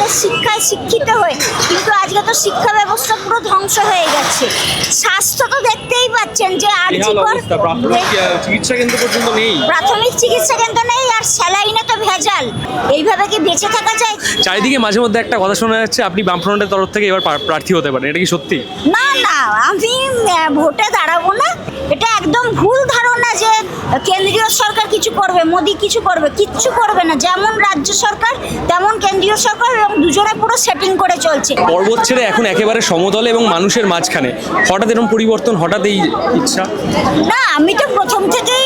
আমলের শিক্ষায় শিক্ষিত হয়ে, কিন্তু আজকে তো শিক্ষা ব্যবস্থা পুরো ধ্বংস হয়ে গেছে। স্বাস্থ্য তো দেখতেই পাচ্ছেন যে চিকিৎসা কেন্দ্র পর্যন্ত নেই, প্রাথমিক চিকিৎসা কেন্দ্র নেই, আর স্যালাইনে তো ভেজাল। এইভাবে কি বেঁচে থাকা যায়? চারিদিকে মাঝে মধ্যে একটা কথা শোনা যাচ্ছে আপনি বামফ্রন্টের তরফ থেকে এবার প্রার্থী হতে পারেন, এটা কি সত্যি? না না, আমি ভোটে দাঁড়াবো না। এটা একদম ভুল ধারণা যে কেন্দ্রীয় সরকার কিছু করবে, মোদি কিছু করবে। কিচ্ছু করবে না। যেমন রাজ্য সরকার তেমন কেন্দ্রীয় সরকার, এবং দুজনে পুরো সেটিং করে চলছে। পর্বত ছেড়ে এখন একেবারে সমতলে এবং মানুষের মাঝখানে হঠাৎ এরকম পরিবর্তন, হঠাৎ এই ইচ্ছা? না, আমি তো প্রথম থেকেই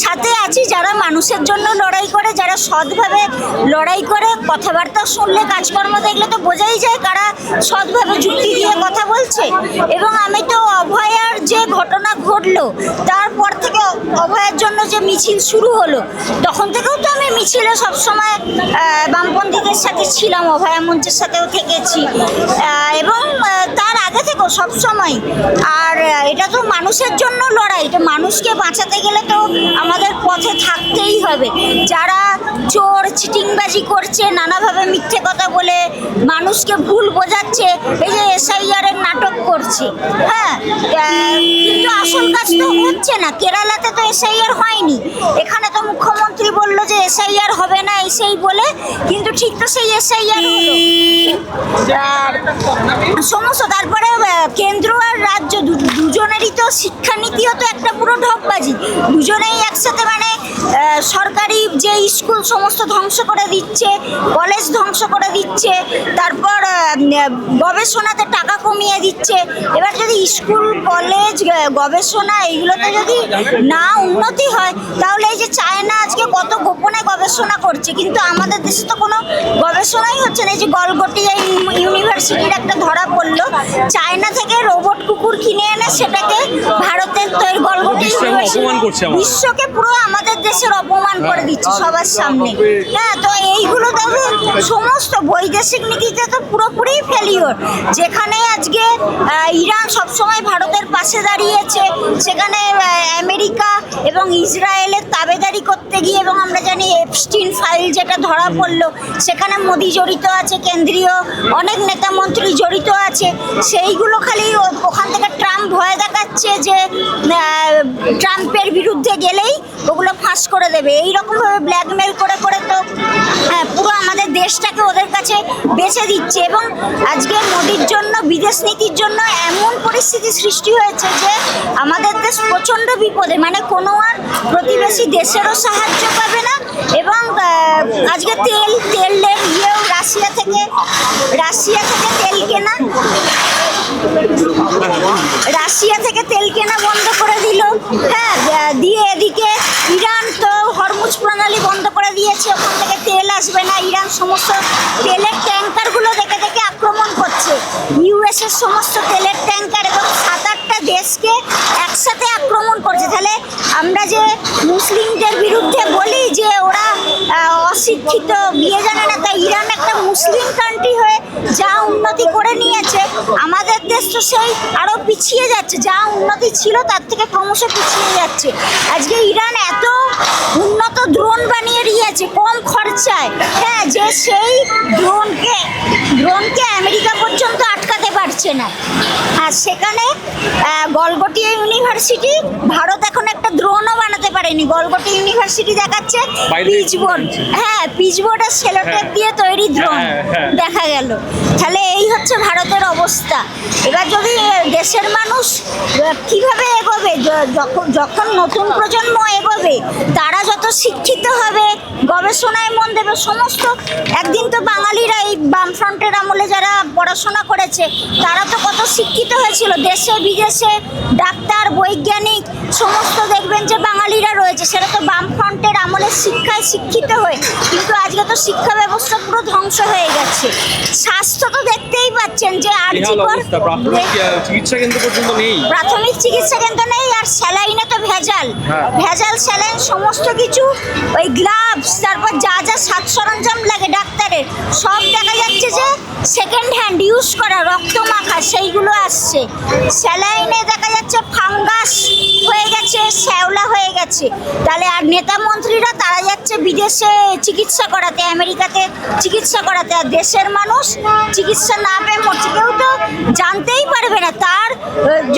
সাথে আছি যারা মানুষের জন্য লড়াই করে, যারা সৎভাবে লড়াই করে। কথাবার্তা শুনলে, কাজকর্ম দেখলে তো বোঝাই যায় কারা সৎভাবে যুক্তি দিয়ে কথা বলছে। এবং আমি তো অভয়ার যে ঘটনা ঘটলো তারপর থেকে অভয়ার জন্য যে মিছিল শুরু হলো, তখন থেকেও তো আমি মিছিলে সবসময় বামপন্থীদের সাথে ছিলাম, অভয়া মঞ্চের সাথেও থেকেছি, এবং তার আগে থেকেও সবসময়। আর এটা তো মানুষের জন্য লড়াই, এটা মানুষকে বাঁচাতে গেলে তো আমাদের পথে থাকতেই হবে। যারা চোর চিটিংবাজি করছে, নানাভাবে মিথ্যে কথা বলে মানুষকে ভুল বোঝাচ্ছে, এই যে SIR এর নাটক করছে, হ্যাঁ, কিন্তু আসল কাজ তো হচ্ছে না। কেরালাতে তো SIR হয়নি, এখানে তো মুখ্যমন্ত্রী বললো যে SIR হবে না সেই বলে, কিন্তু ঠিক তো সেই SIR হলো সমস্ত। তারপরে কেন্দ্র আর রাজ্য দুজনেরই তো শিক্ষানীতিও তো একটা পুরো ঢপবাজি। দুজনেই একসাথে মানে সরকারি যে স্কুল সমস্ত ধ্বংস করে দিচ্ছে, কলেজ ধ্বংস করে দিচ্ছে, তারপর গবেষণাতে টাকা কমিয়ে দিচ্ছে। এবার যদি স্কুল, কলেজ, গবেষণা এইগুলোতে যদি না উন্নতি হয়, তাহলে এই যে চায়না আজকে কত গোপনে গবেষণা করছে, কিন্তু আমাদের দেশে তো কোনো গবেষণাই হচ্ছে না। এই যে গলগটিয়া ইউনিভার্সিটির একটা ধরা পড়লো, চায়না থেকে রোবট কুকুর কিনে এনে সেটাকে ভারতের তৈরি গলগটিয়া ইউনিভার্সিটি বিশ্বকে পুরো আমাদের দেশের অপমান করে দিচ্ছে সবার সামনে। হ্যাঁ, তো এইগুলো দেখো সমস্ত বৈদেশিক নীতিতে তো পুরোপুরি ফেলিওর। যেখানে আজকে ইরান সবসময় ভারতের পাশে দাঁড়িয়েছে, সেখানে আমেরিকা এবং ইসরায়েলের তাবেদারি করতে গিয়ে, এবং আমরা জানি এপস্টিন ফাইল যেটা ধরা পড়লো, সেখানে মোদি জড়িত আছে, কেন্দ্রীয় অনেক নেতা মন্ত্রী জড়িত আছে। সেইগুলো খালি ওখান থেকে ট্রাম্প ভয় দেখাচ্ছে যে ট্রাম্পের বিরুদ্ধে গেলেই ওগুলো ফাঁস করে দেবে। এইরকমভাবে ব্ল্যাকমেল করে করে তো পুরো আমাদের দেশটাকে ওদের কাছে বেছে দিচ্ছে। এবং আজকে মোদির জন্য, বিদেশ নীতির জন্য এমন পরিস্থিতি সৃষ্টি হয়েছে যে আমাদের দেশ প্রচণ্ড বিপদে, মানে কোনো আর প্রতিবেশী দেশেরও সাহায্য পাবে না। এবং আজকে তেলের ইয়েও রাশিয়া থেকে তেল কেনা বন্ধ করে দিল। হ্যাঁ, দিয়ে এদিকে ইরান তো হরমুজ প্রণালী বন্ধ করে দিয়েছে, ওখান থেকে তেল আসবে না। ইরান সমস্ত তেলের ট্যাঙ্কারগুলো দেখে দেখে আক্রমণ করছে, US এর সমস্ত তেলের ট্যাঙ্কার, এবং 7-8টা দেশকে একসাথে আক্রমণ করছে। তাহলে আমরা যে মুসলিমদের বিরুদ্ধে বলি যে ওরা অশিক্ষিত, বিয়ে জানে না, তাই ইরান একটা মুসলিম কান্ট্রি হয়ে যা উন্নতি করে নিয়েছে, আমাদের দেশ তো সেই আরও পিছিয়ে যাচ্ছে। যা উন্নতি ছিল তার থেকে ক্রমশ পিছিয়ে যাচ্ছে। আজকে ইরান এত উন্নত ড্রোন বানিয়ে দিয়েছে কম খরচায়, হ্যাঁ, যে সেই ড্রোনকে আমেরিকা পর্যন্ত আটকাতে পারছে না। আর সেখানে গলগটিয়া ইউনিভার্সিটি, ভারত এখন একটা ড্রোনও বানাতে পারেনি। গলগটিয়া ইউনিভার্সিটি দেখাচ্ছে পিচবোর্ড, হ্যাঁ, পিচবোর্ড আর সেলোটেপ দিয়ে তৈরি ড্রোন দেখা গেল। তাহলে এই হচ্ছে ভারতের অবস্থা। এবার যদি দেশের মানুষ কিভাবে এগোবে, যখন নতুন প্রজন্ম এগোবে, তারা যত শিক্ষিত হবে, গবেষণায় মন দেবে, সমস্ত একদিন তো বাঙালিরা এই বামফ্রন্টের আমলে যারা পড়াশোনা করেছে তারা তো কত শিক্ষিত হয়েছিল, দেশে বিদেশে ডাক্তার, বৈজ্ঞানিক সমস্ত দেখবেন যে বাঙালিরা রয়েছে, সেটা তো বামফ্রন্টের আমলের শিক্ষায় শিক্ষিত হয়ে। কিন্তু আজকে তো শিক্ষা ব্যবস্থা পুরো ধ্বংস হয়ে গেছে। স্বাস্থ্য তো দেখতেই পাচ্ছেন যে চিকিৎসা কেন্দ্র পর্যন্ত নেই, প্রাথমিক চিকিৎসা কেন্দ্র নেই, আর স্যালাইনে তো ভেজাল স্যালাইন, সমস্ত কিছু, ওই গ্লাভস, তারপর যা যা সাজ সরঞ্জাম লাগে ডাক্তারের, সব দেখা যাচ্ছে যে সেকেন্ড হ্যান্ড ইউজ করা রক্ত মাখা সেইগুলো আসছে। স্যালাইনে দেখা যাচ্ছে ফাঙ্গাস হয়ে গেছে, শ্যাওলা হয়ে গেছে। তাহলে আর নেতা মন্ত্রীরা তারা যাচ্ছে বিদেশে চিকিৎসা করাতে, আমেরিকাতে চিকিৎসা করাতে, আর দেশের মানুষ চিকিৎসা না পেয়ে মরছে। কেউ তো জানতেই পারবে না তার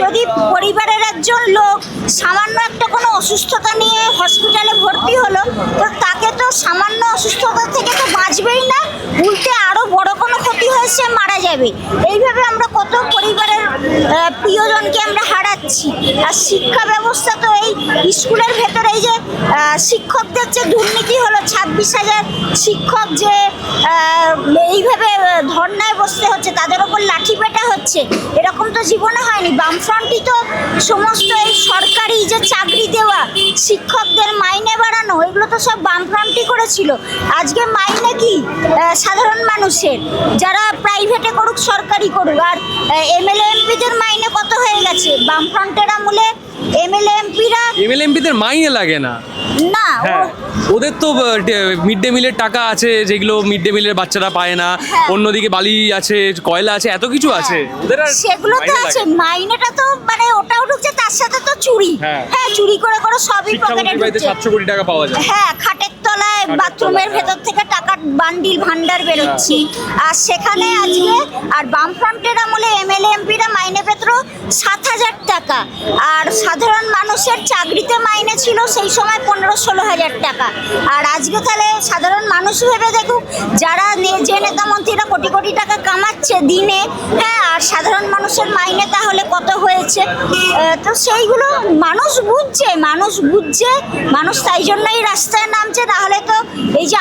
যদি পরিবারের একজন লোক সামান্য একটা কোনো অসুস্থতা নিয়ে হসপিটালে ভর্তি হলো, তো তাকে তো সামান্য অসুস্থতা থেকে তো বাঁচবেই না, উল্টে আরও বড় কোনো ক্ষতি হয়েছে, মারা যাবে। এইভাবে আমরা কত পরিবারের প্রিয়জনকে আমরা হারাচ্ছি। আর শিক্ষা ব্যবস্থা তো এই স্কুলের ভেতরে এই যে শিক্ষকদের যে দুর্নীতি হলো, 26,000 শিক্ষক যে এইভাবে ধর্নায় বসতে হচ্ছে, তাদের ওপর লাঠি পেটা হচ্ছে, এরকম তো জীবনে হয়নি। বামফ্রন্টই তো সমস্ত এই সরকারি যে চাকরি দেওয়া, শিক্ষকদের মাইনে বাড়ানো, এগুলো তো সব বামফ্রন্টই করেছিল। আজকে মাইনে কি সাধারণ মানুষের, যারা প্রাইভেটে করুক সরকারি করুক। আর এমএলএ এমপিদের মাইনে কত হয়ে গেছে বামফ্রন্টের আমলে। এমএলএ এমপিদের মাইনে লাগে না, না, হ্যাঁ ওদের তো মিড ডে মিলের টাকা আছে, যেগুলো মিড ডে মিলের বাচ্চারা পায় না। হ্যাঁ। অন্যদিকে বালি আছে, কয়লা আছে, এত কিছু আছে, ওদের আর সেগুলো তো মাইনে লাগে আছে। না। মাইনেটা তো মানে ওটাও ঢুকছে, তার সাথে তো চুরি। হ্যাঁ। হ্যাঁ, চুরি করে করে সবই পকেটে শিক্ষামন্ত্রীর বাড়িতে ঢুকছে। 700 কোটি টাকা পাওয়া যায়। হ্যাঁ, খাটের তলায় বাথরুমের তলায়, ভেতর থেকে টাকার বান্ডিল ভান্ডার বেরোচ্ছে। আর সেখানে আজকে আর বামফ্রন্টের আমলে এমএলএ এমপিরা মাইনে পেত 7,000 টাকা। আর সাধারণ মানুষের চাকরিতে মাইনে ছিল সেই সময় 15-16,000 টাকা। আর আজকে তাহলে সাধারণ মানুষ ভেবে দেখুক, যারা যে নেতা মন্ত্রীরা কোটি কোটি টাকা কামাচ্ছে দিনে, হ্যাঁ, আর সাধারণ মানুষের মাইনে তাহলে কত হয়েছে। তো সেইগুলো মানুষ বুঝছে, মানুষ তাই জন্যই রাস্তায় নামছে। তাহলে তো এই যে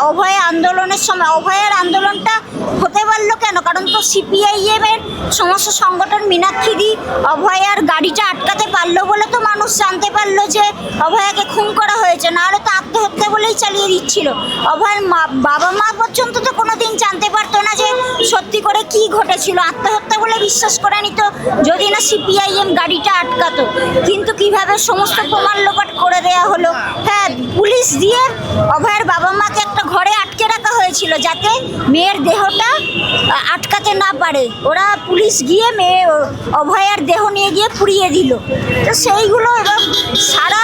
অভয় আন্দোলনের সময়, অভয়ের আন্দোলনটা হতে পারলো কেন? কারণ তো সিপিআইএম এর সমস্ত সংগঠন মীনাক্ষী দি অভয়ার গাড়িটা আটকাতে পারলো বলে তো মানুষ জানতে পারলো যে অভয়াকে খুন করা হয়েছে, নাহলে তো আত্মহত্যা বলেই চালিয়ে দিচ্ছিল। অভয়ের বাবা মা পর্যন্ত তো কোনোদিন জানতে পারতো না যে সত্যি করে কি ঘটেছিল, আত্মহত্যা বলে বিশ্বাস করে নিত যদি না সিপিআইএম গাড়িটা আটকাতো। কিন্তু কিভাবে সমস্ত প্রমাণ লোপাট করে দেয়া হলো। হ্যাঁ, পুলিশ দিয়ে অভয়ের বাবা মাকে একটা ঘরে আটকে রাখা হয়েছিল যাতে মেয়ের দেহটা আটকাতে না পারে। ওরা পুলিশ গিয়ে অভয়ার দেহ নিয়ে গিয়ে পুড়িয়ে দিল। তো সেইগুলো এবং সারা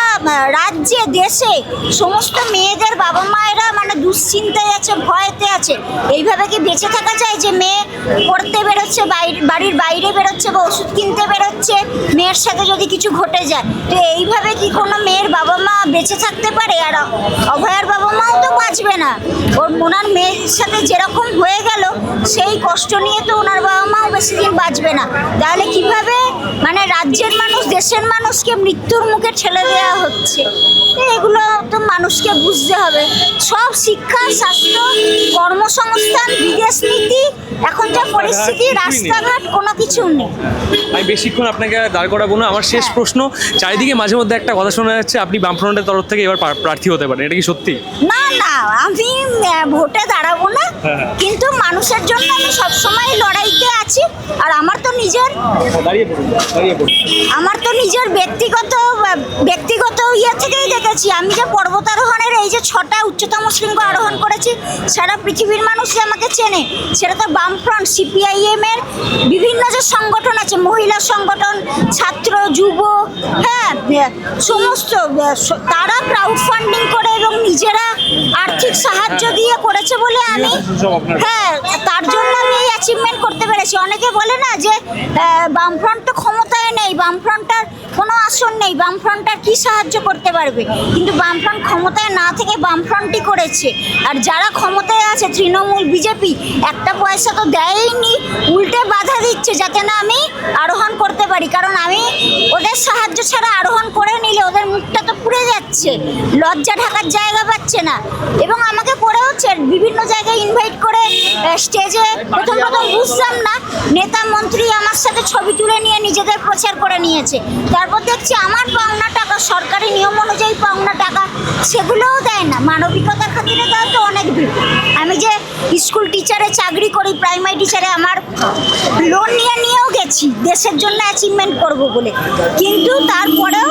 রাজ্যে দেশে সমস্ত মেয়েদের বাবা মায়েরা মানে দুশ্চিন্তায় আছে, ভয়েতে আছে। এইভাবে কি বেঁচে থাকা যায় যে মেয়ে পড়তে বেরোচ্ছে, বাড়ির বাইরে বেরোচ্ছে বা ওষুধ কিনতে বেরোচ্ছে, মেয়ের সাথে যদি কিছু ঘটে যায়, তো এইভাবে কি কোনো মেয়ের বাবা মা বেঁচে থাকতে পারে? আর অভয়ার বাবা মাও তো বাঁচবে না। ওনার মেয়ের সাথে যেরকম হয়ে গেল সেই কষ্ট নিয়ে তো ওনার বাবা মাও বেশি দিন বাঁচবে না। তাহলে কিভাবে মানে রাজ্যের মানুষ, দেশের মানুষকে মৃত্যুর মুখে ঠেলে দেওয়া হচ্ছে, এগুলো তো মানুষকে বুঝতে হবে। সব শিক্ষা, স্বাস্থ্য, কর্মসংস্থান, বিদেশ নীতি, এখন যা পরিস্থিতি, রাস্তাঘাট কোনো কিছু নেই। আমি বেশিক্ষণ আপনাকে দাঁড় করাবো না। আমার শেষ প্রশ্ন, চারিদিকে মাঝে মধ্যে একটা কথা শোনা যাচ্ছে আপনি বামফ্রন্টের তরফ থেকে এবার প্রার্থী হতে পারেন, এটা কি সত্যি? না, আমি ভোটে দাঁড়াবো না, কিন্তু মানুষের জন্য আমি সবসময় লড়াইতে আছি। আর আমার তো নিজের ব্যক্তিগত ইয়ে থেকেই দেখেছি। আমি যে পর্বতারোহণের এই যে 6টা উচ্চতম শৃঙ্গ আরোহণ করেছি, সারা পৃথিবীর মানুষ যে আমাকে চেনে, সেটা তো বামফ্রন্ট, সিপিআইএম এর বিভিন্ন যে সংগঠন আছে, মহিলা সংগঠন, ছাত্র, যুব, হ্যাঁ, সমস্ত তারা ক্রাউড ফান্ডিং করে এবং নিজেরা আর্থিক সাহায্য দিয়ে করেছে বলে আমি, হ্যাঁ, তার জন্য আমি এই অ্যাচিভমেন্ট করতে পেরেছি। অনেকে বলে না যে বামফ্রন্ট তো ক্ষমতায় নেই, বামফ্রন্টার কোনো আসন নেই, বামফ্রন্টার কি সাহায্য করতে পারবে? কিন্তু বামফ্রন্ট ক্ষমতায় না থেকে বামফ্রন্টই করেছে। আর যারা ক্ষমতায় আছে, তৃণমূল, বিজেপি, একটা পয়সা তো দেয়নি, উল্টে বাধা দিচ্ছে যাতে না আমি আরোহণ করতে পারি। কারণ আমি ওদের সাহায্য ছাড়া আরোহণ করে নিলে ওদের মুখটা তো পুড়ে যাচ্ছে, লজ্জা ঢাকার জায়গা পাচ্ছে না। এবং আমাকে করেওছে বিভিন্ন জায়গায় ইনভাইট করে স্টেজে প্রথম বুঝতাম না, নেতা মন্ত্রী আমার সাথে ছবি তুলে নিয়ে নিজেদের প্রচার করে নিয়েছে। তারপর দেখছি আমার পাওনা টাকা, সরকারি নিয়ম অনুযায়ী পাওনা টাকা, সেগুলোও দেয় না। মানবিকতার খাতিরে দেওয়া তো অনেক ভিড়। আমি যে স্কুল টিচারে চাকরি করি, প্রাইমারি টিচারে, আমার লোন নিয়েও গেছি দেশের জন্য অ্যাচিভমেন্ট করব বলে, কিন্তু তারপরেও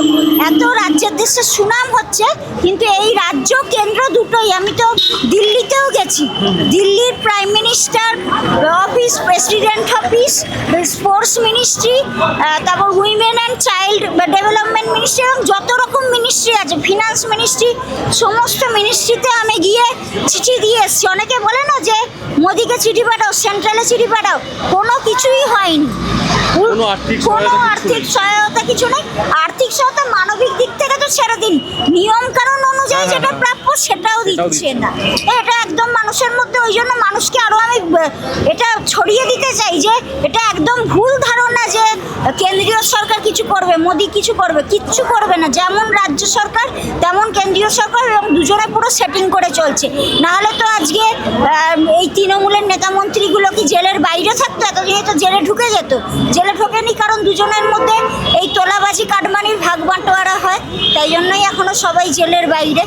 এত রাজ্যের দেশে সুনাম হচ্ছে, কিন্তু এই রাজ্য কেন্দ্র দুটোই। আমি তো দিল্লিতেও গেছি, দিল্লির prime minister office, president office, sports ministry, তারপর women and child development ministry, এবং যত রকম মিনিস্ট্রি আছে, ফিনান্স মিনিস্ট্রি, সমস্ত মিনিস্ট্রিতে আমি গিয়ে চিঠি দিয়ে এসেছি। অনেকে বলে না যে মোদিকে চিঠি পাঠাও, সেন্ট্রালে চিঠি পাঠাও, কোনো কিছুই হয়নি। কোনো আর্থিক সহায়তা কিছু নেই। আর্থিক সহায়তা মানবিক দিক থেকে তো ছেড়ে দিন, নিয়ম কানুন অনুযায়ী যেটা প্রাপ্য সেটাও দিচ্ছে না। এটা একদম মানুষের মধ্যে, ওই জন্য মানুষকে আরো আমি এটা ছড়িয়ে দিতে চাই যে এটা একদম ভুল ধারণা যে কেন্দ্রীয় সরকার কিছু করবে, মোদি কিছু করবে, কিচ্ছু করবে না। যেমন রাজ্য সরকার তেমন কেন্দ্রীয় সরকার, এবং দুজনে পুরো সেটিং করে চলছে। নাহলে তো আজকে এই তৃণমূলের নেতা মন্ত্রীগুলো কি জেলের বাইরে থাকতো? এতদিনে তো জেলে ঢুকে যেত। জেলে ঢোকেনি কারণ দুজনের মধ্যে এই তোলাবাজি কাটমানির ভাগ বাঁটোয়ারা হয়, তাই জন্যই এখনো সবাই জেলের বাইরে।